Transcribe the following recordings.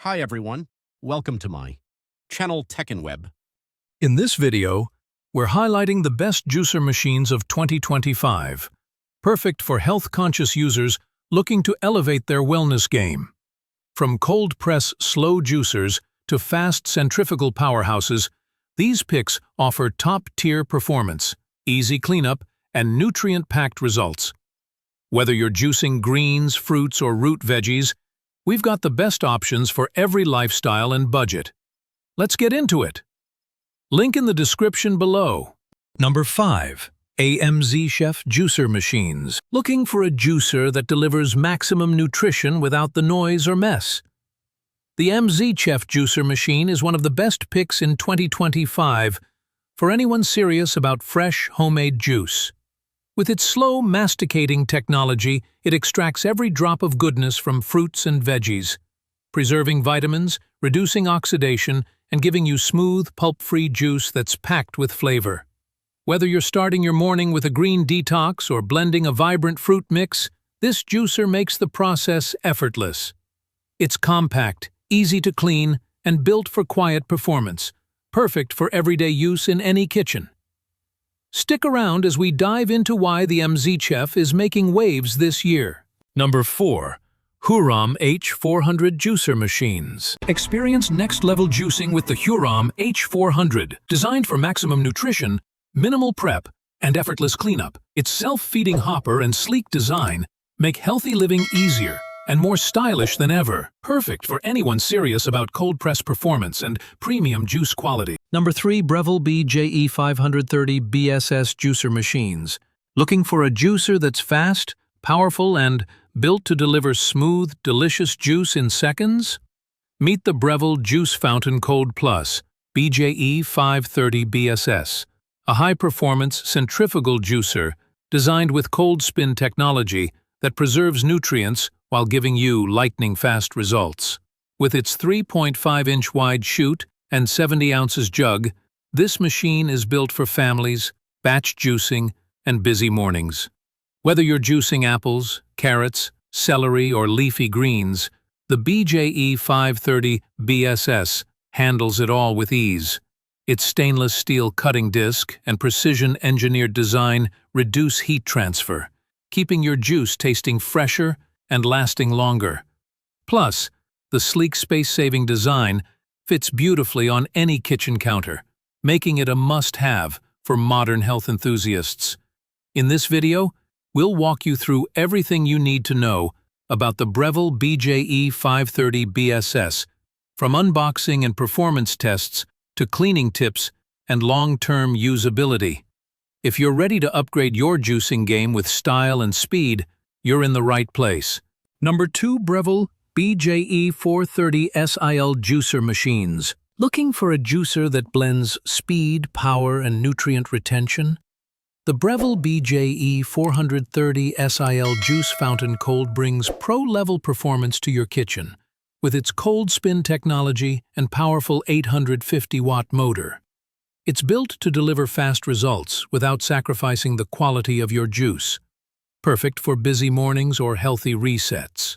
Hi everyone, welcome to my channel Tech and Web. In this video, we're highlighting the best juicer machines of 2025, perfect for health-conscious users looking to elevate their wellness game. From cold-press slow juicers to fast centrifugal powerhouses, these picks offer top-tier performance, easy cleanup, and nutrient-packed results. Whether you're juicing greens, fruits, or root veggies, we've got the best options for every lifestyle and budget. Let's get into it. Link in the description below. Number 5. AMZCHEF Juicer Machines. Looking for a juicer that delivers maximum nutrition without the noise or mess? The AMZCHEF Juicer Machine is one of the best picks in 2025 for anyone serious about fresh, homemade juice. With its slow masticating technology, it extracts every drop of goodness from fruits and veggies, preserving vitamins, reducing oxidation, and giving you smooth, pulp-free juice that's packed with flavor. Whether you're starting your morning with a green detox or blending a vibrant fruit mix, this juicer makes the process effortless. It's compact, easy to clean, and built for quiet performance, perfect for everyday use in any kitchen. Stick around as we dive into why the AMZCHEF is making waves this year. Number 4. Hurom H400 Juicer Machines. Experience next-level juicing with the Hurom H400. Designed for maximum nutrition, minimal prep, and effortless cleanup, its self-feeding hopper and sleek design make healthy living easier and more stylish than ever. Perfect for anyone serious about cold-press performance and premium juice quality. Number 3. Breville BJE 530 BSS Juicer Machines. Looking for a juicer that's fast, powerful, and built to deliver smooth, delicious juice in seconds? Meet the Breville Juice Fountain Cold Plus BJE 530 BSS, a high-performance centrifugal juicer designed with cold spin technology that preserves nutrients while giving you lightning-fast results. With its 3.5-inch wide chute and 70 ounces jug, this machine is built for families, batch juicing, and busy mornings. Whether you're juicing apples, carrots, celery, or leafy greens, the BJE 530 BSS handles it all with ease. Its stainless steel cutting disc and precision-engineered design reduce heat transfer, keeping your juice tasting fresher and lasting longer. Plus, the sleek space-saving design fits beautifully on any kitchen counter, making it a must-have for modern health enthusiasts. In this video, we'll walk you through everything you need to know about the Breville BJE 530 BSS, from unboxing and performance tests to cleaning tips and long-term usability. If you're ready to upgrade your juicing game with style and speed, you're in the right place. Number 2. Breville BJE 430 SIL Juicer Machines. Looking for a juicer that blends speed, power, and nutrient retention? The Breville BJE 430 SIL Juice Fountain Cold brings pro-level performance to your kitchen with its cold spin technology and powerful 850-watt motor. It's built to deliver fast results without sacrificing the quality of your juice. Perfect for busy mornings or healthy resets.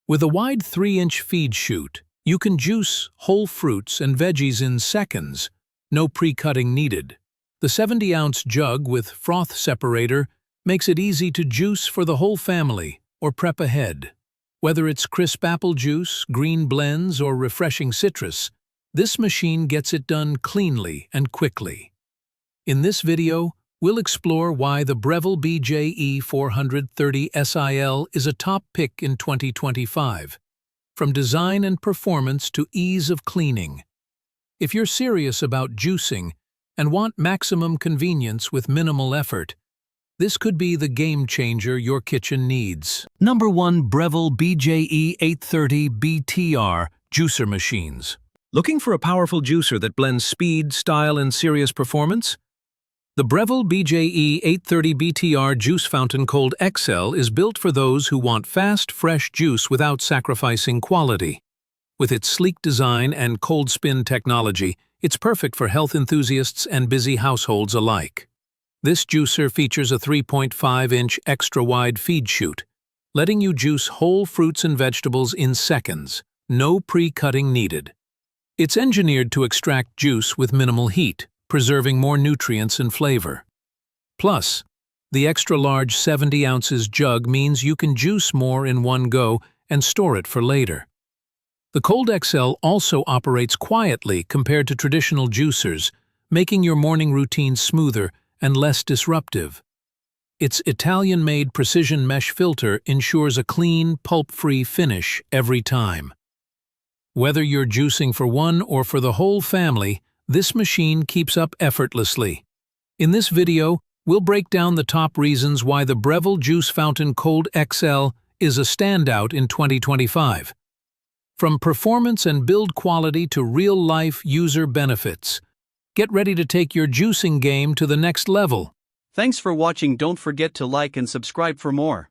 With a wide 3-inch feed chute, you can juice whole fruits and veggies in seconds, no pre-cutting needed. The 70-ounce jug with froth separator makes it easy to juice for the whole family or prep ahead. Whether it's crisp apple juice, green blends, or refreshing citrus, this machine gets it done cleanly and quickly. In this video, we'll explore why the Breville BJE 430 SIL is a top pick in 2025, from design and performance to ease of cleaning. If you're serious about juicing and want maximum convenience with minimal effort, this could be the game-changer your kitchen needs. Number 1. Breville BJE 830 BTR Juicer Machines. Looking for a powerful juicer that blends speed, style, and serious performance? The Breville BJE 830 BTR Juice Fountain Cold XL is built for those who want fast, fresh juice without sacrificing quality. With its sleek design and cold spin technology, it's perfect for health enthusiasts and busy households alike. This juicer features a 3.5-inch extra-wide feed chute, letting you juice whole fruits and vegetables in seconds, no pre-cutting needed. It's engineered to extract juice with minimal heat, preserving more nutrients and flavor. Plus, the extra-large 70 ounces jug means you can juice more in one go and store it for later. The Cold XL also operates quietly compared to traditional juicers, making your morning routine smoother and less disruptive. Its Italian-made precision mesh filter ensures a clean, pulp-free finish every time. Whether you're juicing for one or for the whole family, this machine keeps up effortlessly. In this video, we'll break down the top reasons why the Breville Juice Fountain Cold XL is a standout in 2025. From performance and build quality to real-life user benefits, get ready to take your juicing game to the next level. Thanks for watching. Don't forget to like and subscribe for more.